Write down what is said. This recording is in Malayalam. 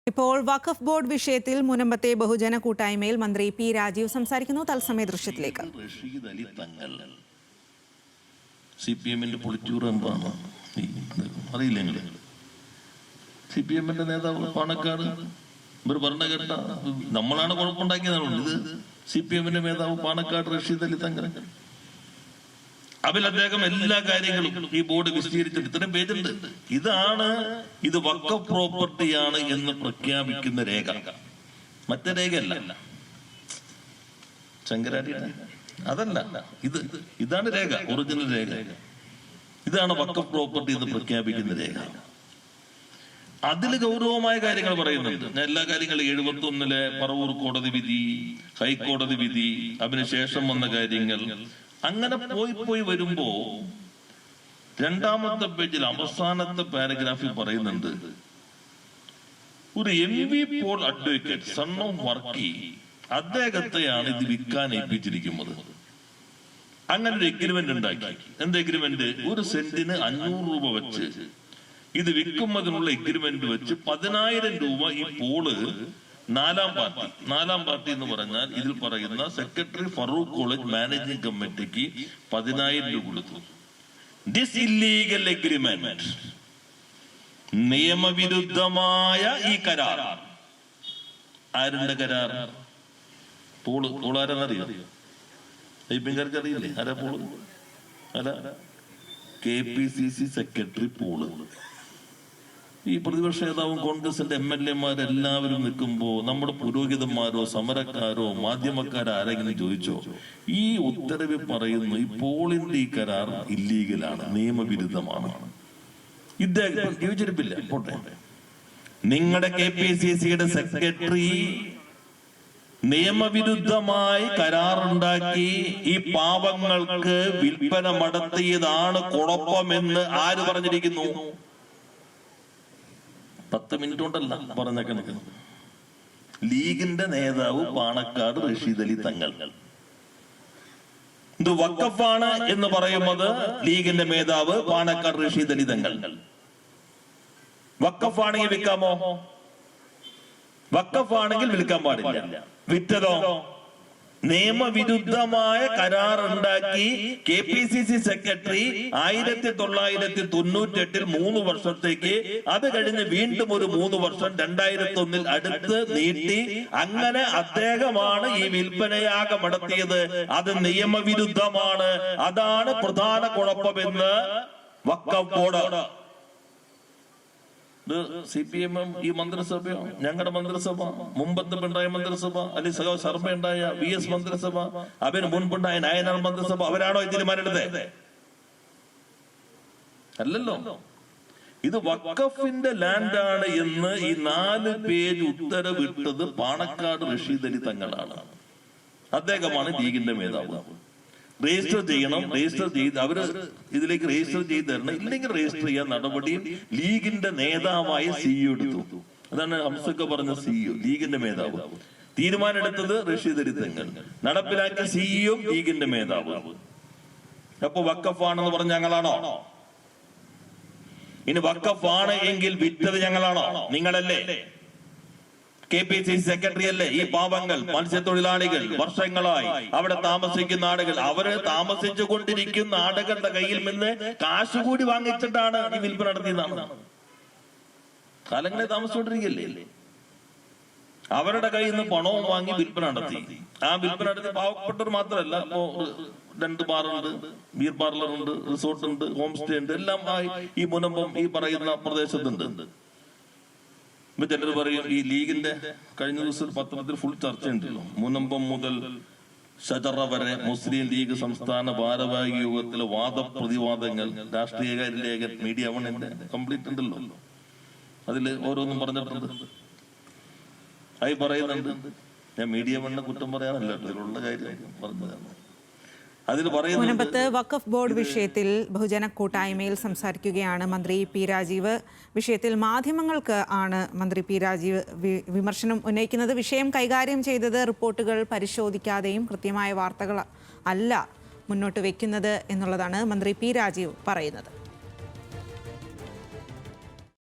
ഇപ്പോൾ വഖഫ് ബോർഡ് വിഷയത്തിൽ മുനമ്പത്തെ ബഹുജന കൂട്ടായ്മയിൽ മന്ത്രി പി രാജീവ് സംസാരിക്കുന്നു. തത്സമയ ദൃശ്യത്തിലേക്ക്. സിപിഎമ്മിന്റെ പൊളിറ്റ്യൂറോ എന്താണോ അറിയില്ലെങ്കിൽ സിപിഎമ്മിന്റെ നേതാവ് പാണക്കാട് ഇവർ പറഞ്ഞ കേട്ട നമ്മളാണ് കുഴപ്പമുണ്ടാക്കിയതാണ്. ഇത് സിപിഎമ്മിന്റെ നേതാവ് പാണക്കാട് റഷീദ് അലി തങ്ങൾ. അതിൽ അദ്ദേഹം എല്ലാ കാര്യങ്ങളും ഈ ബോർഡ് വിശദീകരിച്ചിട്ട് ഇത്രയും പേജുണ്ട്. ഇത് വഖഫ് പ്രോപ്പർട്ടിയാണ് എന്ന് പ്രഖ്യാപിക്കുന്ന രേഖ, മറ്റേ രേഖയല്ല, ശങ്കരാചാര്യ അതല്ല, ഇതാണ് രേഖ, ഒറിജിനൽ രേഖ. ഇതാണ് വഖഫ് പ്രോപ്പർട്ടി എന്ന് പ്രഖ്യാപിക്കുന്ന രേഖ. അതിൽ ഗൗരവമായ കാര്യങ്ങൾ പറയുന്നുണ്ട്. ഞാൻ എല്ലാ കാര്യങ്ങളും 71-ലെ പറവൂർ കോടതി വിധി, ഹൈക്കോടതി വിധി, അതിനുശേഷം വന്ന കാര്യങ്ങൾ, അങ്ങനെ പോയി വരുമ്പോ രണ്ടാമത്തെ പേജിൽ അവസാനത്തെ പാരഗ്രാഫിൽ പറയുന്നുണ്ട്, ഒരു MV Paul advocate son of Varkey അദ്ദേഹത്തെയാണ് ഇത് വിൽക്കാൻ ഏൽപ്പിച്ചിരിക്കുന്നത്. അങ്ങനെ ഒരു എഗ്രിമെന്റ് ഉണ്ടാക്കി. എന്ത് എഗ്രിമെന്റ്? ഒരു സെന്റിന് 500 രൂപ വെച്ച് ഇത് വിൽക്കുന്നതിനുള്ള എഗ്രിമെന്റ് വെച്ച് 10,000 രൂപ ഈ പോള് നാലാം പാർട്ടി എന്ന് പറഞ്ഞാൽ ഇതിൽ പറയുന്ന സെക്രട്ടറി ഫറൂഖ് കോളേജ് മാനേജിംഗ് കമ്മിറ്റിക്ക് 10,000 രൂപ കൊടുത്തു. ദിസ് ഇല്ലീഗൽ എഗ്രിമെന്റ്, നിയമവിരുദ്ധമായ ഈ കരാർ. ആരുടെ കരാർ? പോള് ആരെന്നറിയാം? ഐപിക്കാർക്ക് അറിയില്ലേ ആരാ പോള്? KPCC secretary Paul. ഈ പ്രതിപക്ഷ നേതാവും കോൺഗ്രസിന്റെ MLA-മാരെല്ലാവരും നിൽക്കുമ്പോ നമ്മുടെ പുരോഹിതന്മാരോ സമരക്കാരോ മാധ്യമക്കാരോ ആരെങ്കിലും ചോദിച്ചോ, ഈ ഉത്തരവ് പറയുന്നു ഈ പോളിന്റെ ഈ കരാർ ഇല്ലീഗലാണ്, നിയമവിരുദ്ധമാണ്. ഇദ്ദേഹം ജീവിച്ചിരിപ്പില്ല, പോട്ടെ. നിങ്ങളുടെ KPCCയുടെ സെക്രട്ടറി നിയമവിരുദ്ധമായി കരാറുണ്ടാക്കി ഈ പാവങ്ങൾക്ക് വിൽപ്പന നടത്തിയതാണ് കുഴപ്പമെന്ന് ആര് പറഞ്ഞിരിക്കുന്നു? 10 മിനിറ്റ് കൊണ്ടല്ല പറഞ്ഞ കണക്ക്. ലീഗിന്റെ നേതാവ് പാണക്കാട് റഷീദ് അലി തങ്ങൾ. ഇത് വഖഫാണ് എന്ന് പറയുന്നത് ലീഗിന്റെ നേതാവ് പാണക്കാട് റഷീദ് അലി തങ്ങൾ. വഖഫാണെങ്കിൽ വിൽക്കാമോ? വഖഫാണെങ്കിൽ വിൽക്കാൻ പാടില്ല. വിറ്റതോ? നിയമവിരുദ്ധമായ കരാറുണ്ടാക്കി KPCC സെക്രട്ടറി 1998-ൽ 3 വർഷത്തേക്ക്, അത് കഴിഞ്ഞ് വീണ്ടും ഒരു 3 വർഷം 2001-ൽ അടുത്ത് നീട്ടി. അങ്ങനെ അദ്ദേഹമാണ് ഈ വിൽപ്പനയാഗം നടത്തിയത്. അത് നിയമവിരുദ്ധമാണ്. അതാണ് പ്രധാന കുഴപ്പമെന്ന് വഖഫ് ബോർഡ്. CPM ഈ മന്ത്രിസഭയോ, ഞങ്ങളുടെ മന്ത്രിസഭ, മുമ്പത്തെ പിണറായി മന്ത്രിസഭ, അല്ലെങ്കിൽ സഖാവ് ശർമ്മ ഉണ്ടായ VS മന്ത്രിസഭ, അവന് മുൻപുണ്ടായ നായനാർ മന്ത്രിസഭ, അവരാണോ ഈ തീരുമാനമെടുത്തത്? അല്ലല്ലോ. ഇത് വഖഫിന്റെ ലാൻഡാണ് എന്ന് ഈ 4 പേജ് ഉത്തരവിട്ടത് പാണക്കാട് റഷീദ് അലി തങ്ങളാണ്. അദ്ദേഹമാണ് ലീഗിന്റെ മേധാവ്. രജിസ്റ്റർ ചെയ്യണം, രജിസ്റ്റർ ചെയ്ത് അവര് ഇതിലേക്ക് രജിസ്റ്റർ ചെയ്ത് തരണം, ഇല്ലെങ്കിൽ രജിസ്റ്റർ ചെയ്യാൻ നടപടിയും ലീഗിന്റെ നേതാവായ CEO എടുത്തു. അതാണ് ഹംസക്ക പറഞ്ഞ CEO, ലീഗിന്റെ മേധാവ്. തീരുമാനം എടുത്തത് റഷീദ് അലി തങ്ങൾ, നടപ്പിലാക്കിയ CEO ലീഗിന്റെ മേധാവ്. അപ്പൊ വഖഫാണെന്ന് പറഞ്ഞ ഞങ്ങളാണോ? ഇനി വഖഫാണ് എങ്കിൽ വിറ്റത് ഞങ്ങളാണോ? നിങ്ങളല്ലേ? KPCC സെക്രട്ടറി അല്ലേ? ഈ പാവങ്ങൾ, മത്സ്യത്തൊഴിലാളികൾ, വർഷങ്ങളായി അവിടെ താമസിക്കുന്ന ആളുകൾ, അവര് താമസിച്ചു കൊണ്ടിരിക്കുന്ന ആളുകളുടെ കയ്യിൽ നിന്ന് കാശ് കൂടി വാങ്ങിച്ചിട്ടാണ് ഈ വിൽപ്പന നടത്തിയതാണ്. കാലങ്ങളെ താമസിച്ചുകൊണ്ടിരിക്കല്ലേ? അവരുടെ കയ്യിൽ നിന്ന് പണവും വാങ്ങി വിൽപ്പന നടത്തി. ആ വിൽപ്പന നടത്തി പാവപ്പെട്ടവർ മാത്രമല്ല, ഇപ്പോ 2 ബാറുണ്ട്, ബീർ പാർലറുണ്ട്, റിസോർട്ടുണ്ട്, ഹോം സ്റ്റേ ഉണ്ട്, എല്ലാം ഈ മുനമ്പം ഈ പറയുന്ന പ്രദേശത്തുണ്ട്. ഇപ്പൊ ചിലർ പറയും ഈ ലീഗിന്റെ കഴിഞ്ഞ ദിവസം പത്രത്തിൽ ഫുൾ ചർച്ചയുണ്ടല്ലോ, മുനമ്പം മുതൽ ഷജറ വരെ മുസ്ലിം ലീഗ് സംസ്ഥാന ഭാരവാഹി യോഗത്തിലെ വാദപ്രതിവാദങ്ങൾ രാഷ്ട്രീയകാര്യ മീഡിയ 1-ന്റെ കംപ്ലീറ്റ് ഉണ്ടല്ലോ. അതില് ഓരോന്നും പറഞ്ഞിട്ടുണ്ട്, ആയി പറയുന്നുണ്ട്. ഞാൻ മീഡിയ 1-നെ കുറ്റം പറയാനല്ല, ഇതിലുള്ള കാര്യം പറഞ്ഞതാണ്. മുനമ്പത്ത് വഖഫ് ബോർഡ് വിഷയത്തിൽ ബഹുജന കൂട്ടായ്മയിൽ സംസാരിക്കുകയാണ് മന്ത്രി പി രാജീവ്. വിഷയത്തിൽ മാധ്യമങ്ങൾക്ക് ആണ് മന്ത്രി പി രാജീവ് വിമർശനം ഉന്നയിക്കുന്നത്. വിഷയം കൈകാര്യം ചെയ്തത് റിപ്പോർട്ടുകൾ പരിശോധിക്കാതെയും കൃത്യമായ വാർത്തകൾ അല്ല മുന്നോട്ട് വയ്ക്കുന്നത് എന്നുള്ളതാണ് മന്ത്രി പി രാജീവ് പറയുന്നത്.